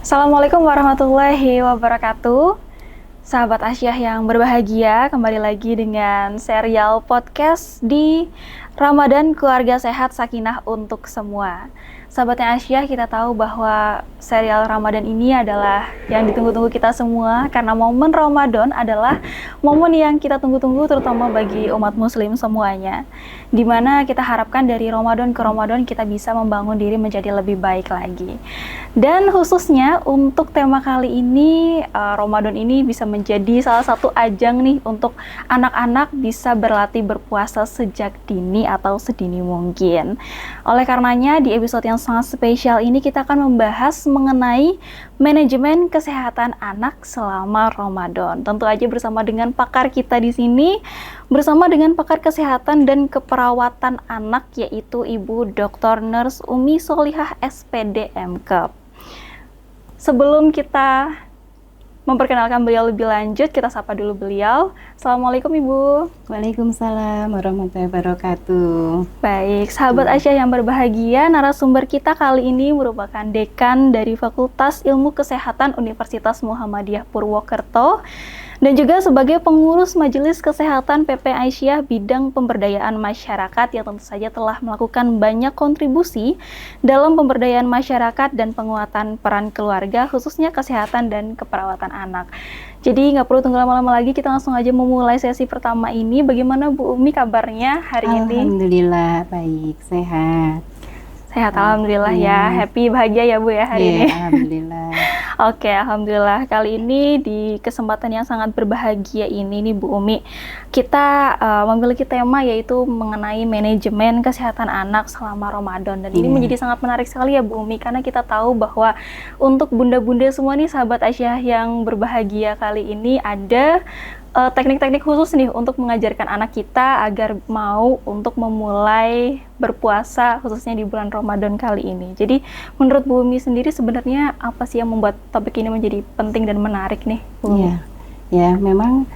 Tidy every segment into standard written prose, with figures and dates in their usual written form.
Assalamualaikum warahmatullahi wabarakatuh. Sahabat Asyah yang berbahagia, kembali lagi dengan serial podcast di Ramadan Keluarga Sehat Sakinah untuk Semua. Sahabatnya Asyah, kita tahu bahwa serial Ramadan ini adalah yang ditunggu-tunggu kita semua, karena momen Ramadan adalah momen yang kita tunggu-tunggu terutama bagi umat muslim semuanya, dimana kita harapkan dari Ramadan ke Ramadan kita bisa membangun diri menjadi lebih baik lagi. Dan khususnya untuk tema kali ini, Ramadan ini bisa menjadi salah satu ajang nih untuk anak-anak bisa berlatih berpuasa sejak dini atau sedini mungkin. Oleh karenanya di episode yang sangat spesial ini kita akan membahas mengenai manajemen kesehatan anak selama Ramadan. Tentu aja bersama dengan pakar kita di sini, bersama dengan pakar kesehatan dan keperawatan anak yaitu Ibu Dr. Nurse Umi Solihah SPD MKep. Sebelum kita memperkenalkan beliau lebih lanjut, kita sapa dulu beliau. Assalamualaikum Ibu. Waalaikumsalam warahmatullahi wabarakatuh. Baik, sahabat Asyah yang berbahagia, narasumber kita kali ini merupakan Dekan dari Fakultas Ilmu Kesehatan Universitas Muhammadiyah Purwokerto dan juga sebagai pengurus Majelis Kesehatan PP Aisyah bidang pemberdayaan masyarakat yang tentu saja telah melakukan banyak kontribusi dalam pemberdayaan masyarakat dan penguatan peran keluarga, khususnya kesehatan dan keperawatan anak. Jadi nggak perlu tunggu lama-lama lagi, kita langsung aja memulai sesi pertama ini. Bagaimana Bu Umi kabarnya hari ini? Alhamdulillah baik, sehat. Sehat, alhamdulillah ya. Happy, bahagia ya Bu ya hari ini. Alhamdulillah. Oke, alhamdulillah. Kali ini di kesempatan yang sangat berbahagia ini nih Bu Umi, kita memiliki tema yaitu mengenai manajemen kesehatan anak selama Ramadan. Dan ini menjadi sangat menarik sekali ya Bu Umi, karena kita tahu bahwa untuk bunda-bunda semua nih sahabat Asyah yang berbahagia kali ini ada teknik-teknik khusus nih untuk mengajarkan anak kita agar mau untuk memulai berpuasa khususnya di bulan Ramadan kali ini. Jadi menurut Bu Umi sendiri sebenarnya apa sih yang membuat topik ini menjadi penting dan menarik nih Bu Umi? Ya, memang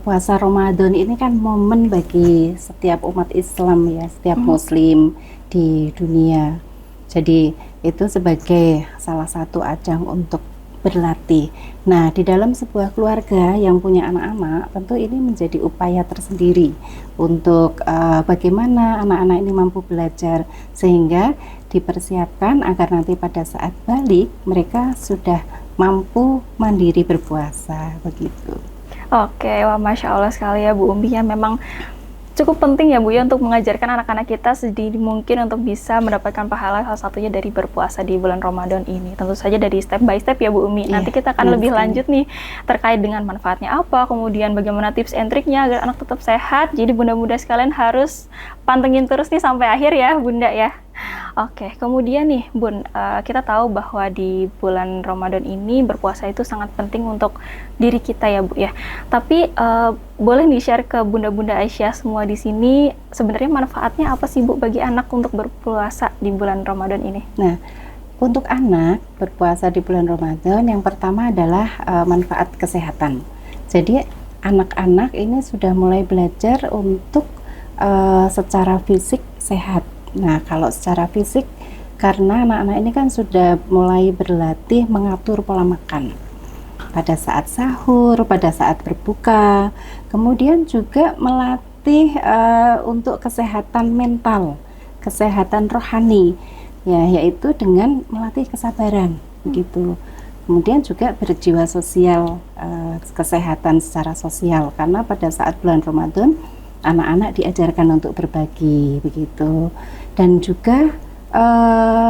puasa Ramadan ini kan momen bagi setiap umat Islam ya, setiap muslim di dunia. Jadi itu sebagai salah satu ajang untuk berlatih. Nah, di dalam sebuah keluarga yang punya anak-anak, tentu ini menjadi upaya tersendiri untuk bagaimana anak-anak ini mampu belajar sehingga dipersiapkan agar nanti pada saat balik mereka sudah mampu mandiri berpuasa begitu. Oke, wah Masya Allah sekali ya Bu Umi, ya memang cukup penting ya Bu ya untuk mengajarkan anak-anak kita sedini mungkin untuk bisa mendapatkan pahala, salah satunya dari berpuasa di bulan Ramadan ini. Tentu saja dari step by step ya Bu Umi. Nanti kita akan lebih lanjut nih terkait dengan manfaatnya apa, kemudian bagaimana tips and triknya agar anak tetap sehat. Jadi bunda-bunda sekalian harus pantengin terus nih sampai akhir ya Bunda ya. Oke, kemudian nih Bun, kita tahu bahwa di bulan Ramadan ini berpuasa itu sangat penting untuk diri kita ya Bu ya. Tapi boleh di-share ke bunda-bunda Aisyah semua di sini, sebenarnya manfaatnya apa sih Bu bagi anak untuk berpuasa di bulan Ramadan ini? Nah, untuk anak berpuasa di bulan Ramadan yang pertama adalah manfaat kesehatan. Jadi anak-anak ini sudah mulai belajar untuk secara fisik sehat. Nah, kalau secara fisik, karena anak-anak ini kan sudah mulai berlatih mengatur pola makan pada saat sahur, pada saat berbuka, kemudian juga melatih untuk kesehatan mental, kesehatan rohani, ya, yaitu dengan melatih kesabaran, begitu. Kemudian juga berjiwa sosial, kesehatan secara sosial, karena pada saat bulan Ramadan anak-anak diajarkan untuk berbagi, begitu. Dan juga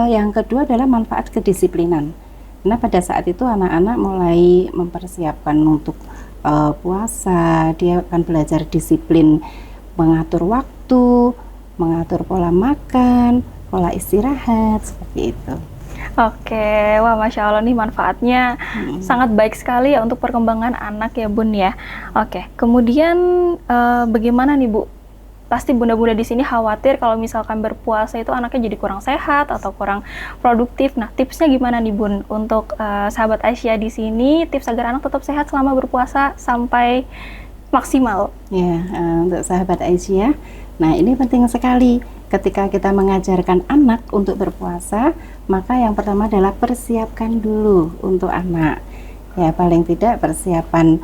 yang kedua adalah manfaat kedisiplinan. Karena pada saat itu anak-anak mulai mempersiapkan untuk puasa, dia akan belajar disiplin mengatur waktu, mengatur pola makan, pola istirahat, seperti itu. Oke, wah Masya Allah nih manfaatnya sangat baik sekali ya untuk perkembangan anak ya Bun ya. Oke, kemudian bagaimana nih Bu? Pasti bunda-bunda di sini khawatir kalau misalkan berpuasa itu anaknya jadi kurang sehat atau kurang produktif. Nah, tipsnya gimana nih Bun untuk sahabat Asyah di sini, tips agar anak tetap sehat selama berpuasa sampai maksimal? Ya, untuk sahabat Aisyah, nah ini penting sekali ketika kita mengajarkan anak untuk berpuasa, maka yang pertama adalah persiapkan dulu untuk anak. Ya, paling tidak persiapan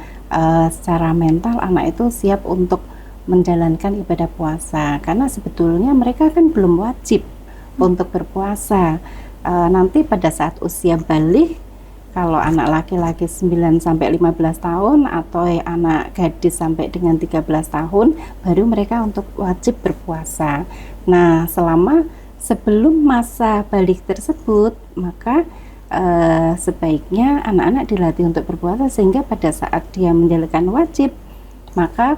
secara mental anak itu siap untuk menjalankan ibadah puasa, karena sebetulnya mereka kan belum wajib untuk berpuasa. Nanti pada saat usia balik, kalau anak laki-laki 9 sampai 15 tahun atau anak gadis sampai dengan 13 tahun baru mereka untuk wajib berpuasa. Nah, sebelum masa balik tersebut, maka sebaiknya anak-anak dilatih untuk berpuasa, sehingga pada saat dia menjalankan wajib, maka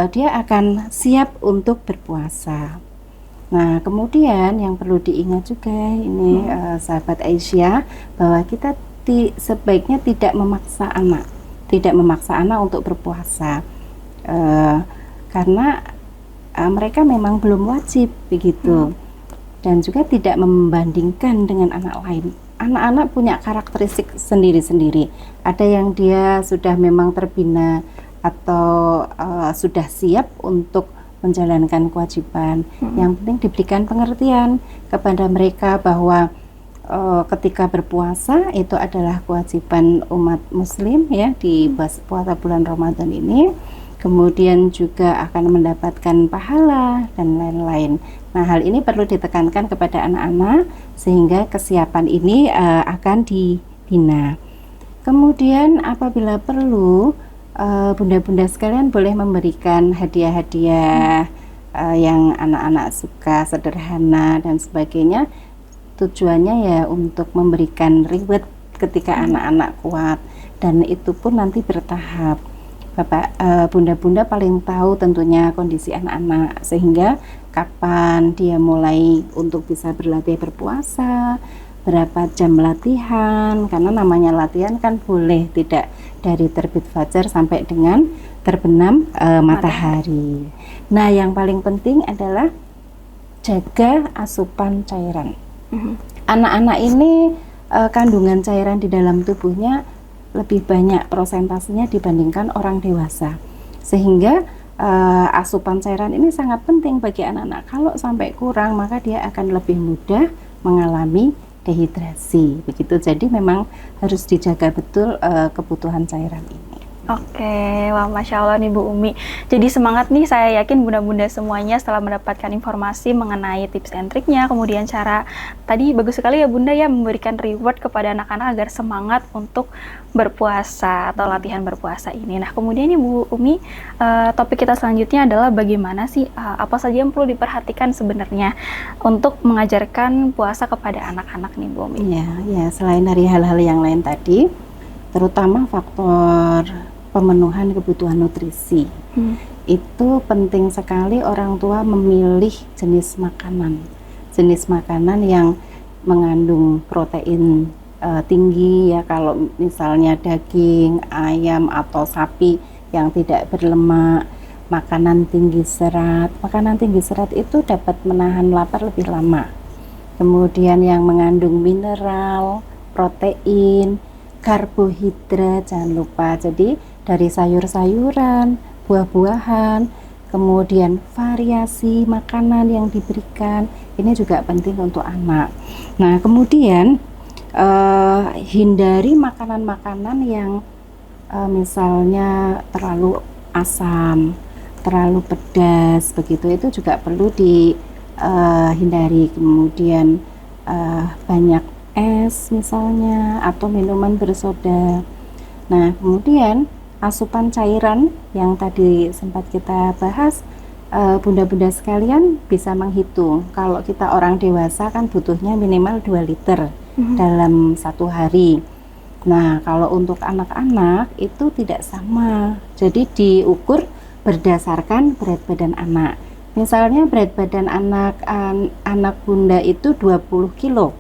dia akan siap untuk berpuasa. Nah, kemudian yang perlu diingat juga ini sahabat Aisyah, bahwa kita sebaiknya tidak memaksa anak untuk berpuasa, karena mereka memang belum wajib begitu, dan juga tidak membandingkan dengan anak lain. Anak-anak punya karakteristik sendiri-sendiri. Ada yang dia sudah memang terbina atau sudah siap untuk menjalankan kewajiban. Yang penting diberikan pengertian kepada mereka bahwa ketika berpuasa itu adalah kewajiban umat muslim ya di puasa bulan Ramadan ini. Kemudian juga akan mendapatkan pahala dan lain-lain. Nah, hal ini perlu ditekankan kepada anak-anak sehingga kesiapan ini akan dibina. Kemudian apabila perlu, bunda-bunda sekalian boleh memberikan hadiah-hadiah yang anak-anak suka, sederhana dan sebagainya. Tujuannya ya untuk memberikan reward ketika anak-anak kuat, dan itu pun nanti bertahap. Bapak, bunda-bunda paling tahu tentunya kondisi anak-anak, sehingga kapan dia mulai untuk bisa berlatih berpuasa, berapa jam latihan, karena namanya latihan kan boleh tidak dari terbit fajar sampai dengan terbenam matahari. Nah, yang paling penting adalah jaga asupan cairan. Anak-anak ini kandungan cairan di dalam tubuhnya lebih banyak prosentasenya dibandingkan orang dewasa, sehingga asupan cairan ini sangat penting bagi anak-anak. Kalau sampai kurang, maka dia akan lebih mudah mengalami dehidrasi begitu. Jadi memang harus dijaga betul kebutuhan cairan ini. Oke, wah Masya Allah nih Bu Umi. Jadi semangat nih, saya yakin bunda-bunda semuanya setelah mendapatkan informasi mengenai tips and triknya, kemudian cara tadi bagus sekali ya Bunda ya, memberikan reward kepada anak-anak agar semangat untuk berpuasa atau latihan berpuasa ini. Nah kemudian nih Bu Umi, topik kita selanjutnya adalah bagaimana sih, apa saja yang perlu diperhatikan sebenarnya untuk mengajarkan puasa kepada anak-anak nih Bu Umi. Ya, selain dari hal-hal yang lain tadi, terutama faktor pemenuhan kebutuhan nutrisi. Itu penting sekali orang tua memilih jenis makanan yang mengandung protein tinggi ya. Kalau misalnya daging, ayam atau sapi yang tidak berlemak, makanan tinggi serat itu dapat menahan lapar lebih lama. Kemudian yang mengandung mineral, protein, karbohidrat jangan lupa. Jadi dari sayur-sayuran, buah-buahan, kemudian variasi makanan yang diberikan, ini juga penting untuk anak. Nah, kemudian hindari makanan-makanan yang misalnya terlalu asam, terlalu pedas, begitu, itu juga perlu dihindari. Kemudian banyak es misalnya, atau minuman bersoda. Nah, kemudian asupan cairan yang tadi sempat kita bahas, bunda-bunda sekalian bisa menghitung. Kalau kita orang dewasa kan butuhnya minimal 2 liter dalam satu hari. Nah, kalau untuk anak-anak itu tidak sama. Jadi diukur berdasarkan berat badan anak. Misalnya berat badan anak bunda itu 20 kilo,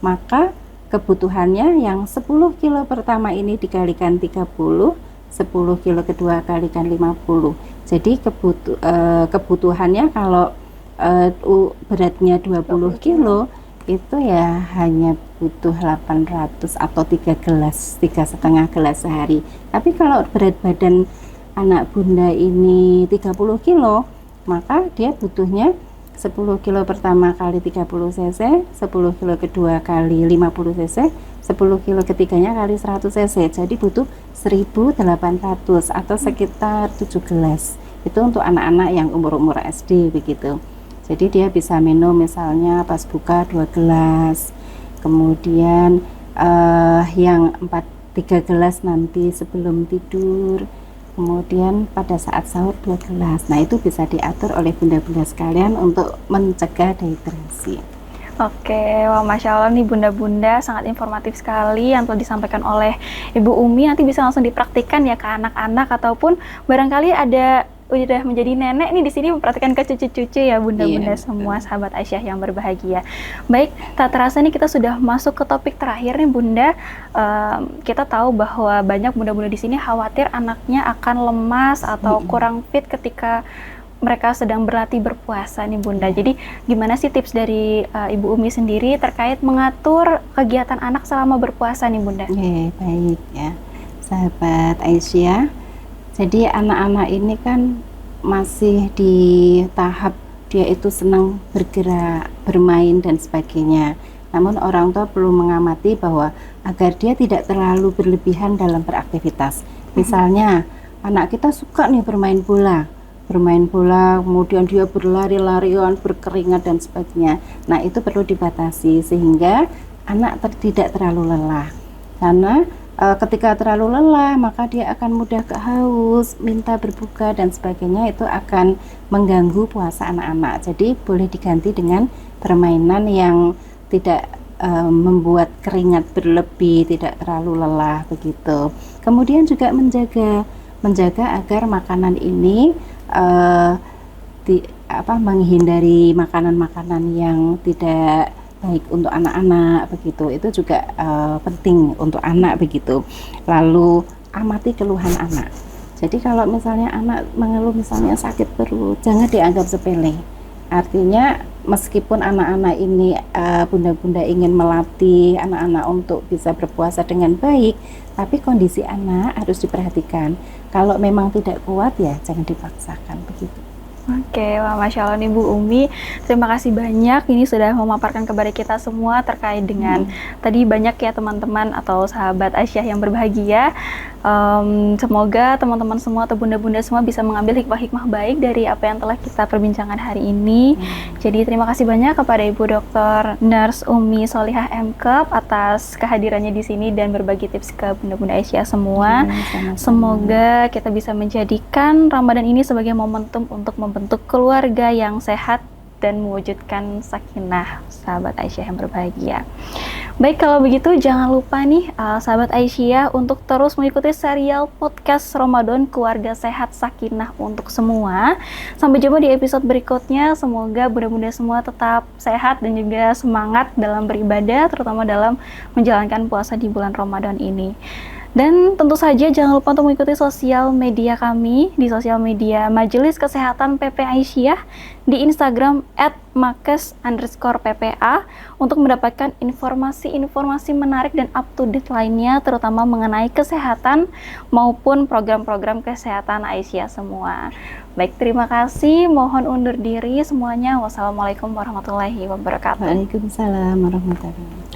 maka kebutuhannya yang 10 kilo pertama ini dikalikan 30, 10 kilo kedua kalikan 50. Jadi kebutuhannya kalau beratnya 20 kilo itu ya hanya butuh 800 atau 3,5 gelas sehari. Tapi kalau berat badan anak bunda ini 30 kilo, maka dia butuhnya 10 kilo pertama kali 30 cc, 10 kilo kedua kali 50 cc, 10 kilo ketiganya kali 100 cc. Jadi butuh 1.800 atau sekitar 7 gelas. Itu untuk anak-anak yang umur-umur SD begitu. Jadi dia bisa minum misalnya pas buka 2 gelas, kemudian yang 3 gelas nanti sebelum tidur, kemudian pada saat sahur 2 gelas. Nah itu bisa diatur oleh bunda-bunda sekalian untuk mencegah dehidrasi. Oke, wah Masya Allah nih bunda-bunda, sangat informatif sekali yang telah disampaikan oleh Ibu Umi. Nanti bisa langsung dipraktikkan ya ke anak-anak, ataupun barangkali ada udah menjadi nenek nih di sini memperhatikan ke cucu-cucu ya bunda-bunda semua, sahabat Aisyah yang berbahagia. Baik, tak terasa nih kita sudah masuk ke topik terakhir nih bunda. Kita tahu bahwa banyak bunda-bunda di sini khawatir anaknya akan lemas atau kurang fit ketika mereka sedang berlatih berpuasa nih bunda. Jadi gimana sih tips dari Ibu Umi sendiri terkait mengatur kegiatan anak selama berpuasa nih bunda? Baik ya, sahabat Aisyah. Jadi anak-anak ini kan masih di tahap dia itu senang bergerak, bermain dan sebagainya. Namun orang tua perlu mengamati bahwa agar dia tidak terlalu berlebihan dalam beraktivitas. Misalnya anak kita suka nih bermain bola, kemudian dia berlari-larian, berkeringat dan sebagainya. Nah itu perlu dibatasi sehingga anak tidak terlalu lelah. Karena ketika terlalu lelah maka dia akan mudah kehaus, minta berbuka dan sebagainya, itu akan mengganggu puasa anak-anak. Jadi boleh diganti dengan permainan yang tidak membuat keringat berlebih, tidak terlalu lelah begitu. Kemudian juga menjaga agar makanan ini menghindari makanan-makanan yang tidak baik untuk anak-anak begitu. Itu juga penting untuk anak begitu. Lalu amati keluhan anak. Jadi kalau misalnya anak mengeluh misalnya sakit perut, jangan dianggap sepele. Artinya meskipun anak-anak ini bunda-bunda ingin melatih anak-anak untuk bisa berpuasa dengan baik, tapi kondisi anak harus diperhatikan. Kalau memang tidak kuat ya jangan dipaksakan begitu. Oke, wah Masya Allah nih Bu Umi, terima kasih banyak ini sudah memaparkan kepada kita semua terkait dengan tadi banyak ya teman-teman atau sahabat Aisyah yang berbahagia. Semoga teman-teman semua atau bunda-bunda semua bisa mengambil hikmah-hikmah baik dari apa yang telah kita perbincangkan hari ini. Jadi terima kasih banyak kepada Ibu Dr. Nurse Umi Solihah M.Kep atas kehadirannya di sini dan berbagi tips ke bunda-bunda Aisyah semua. Semoga kita bisa menjadikan Ramadan ini sebagai momentum untuk membentuk keluarga yang sehat dan mewujudkan sakinah sahabat Aisyah yang berbahagia. Baik, kalau begitu jangan lupa nih sahabat Aisyah untuk terus mengikuti serial podcast Ramadan Keluarga Sehat Sakinah untuk semua. Sampai jumpa di episode berikutnya. Semoga bunda-bunda semua tetap sehat dan juga semangat dalam beribadah, terutama dalam menjalankan puasa di bulan Ramadan ini. Dan tentu saja jangan lupa untuk mengikuti sosial media kami di sosial media Majelis Kesehatan PP Aisyah di Instagram @makes_ppa untuk mendapatkan informasi-informasi menarik dan up-to-date lainnya, terutama mengenai kesehatan maupun program-program kesehatan Aisyah semua. Baik, terima kasih. Mohon undur diri semuanya. Wassalamualaikum warahmatullahi wabarakatuh. Waalaikumsalam warahmatullahi wabarakatuh.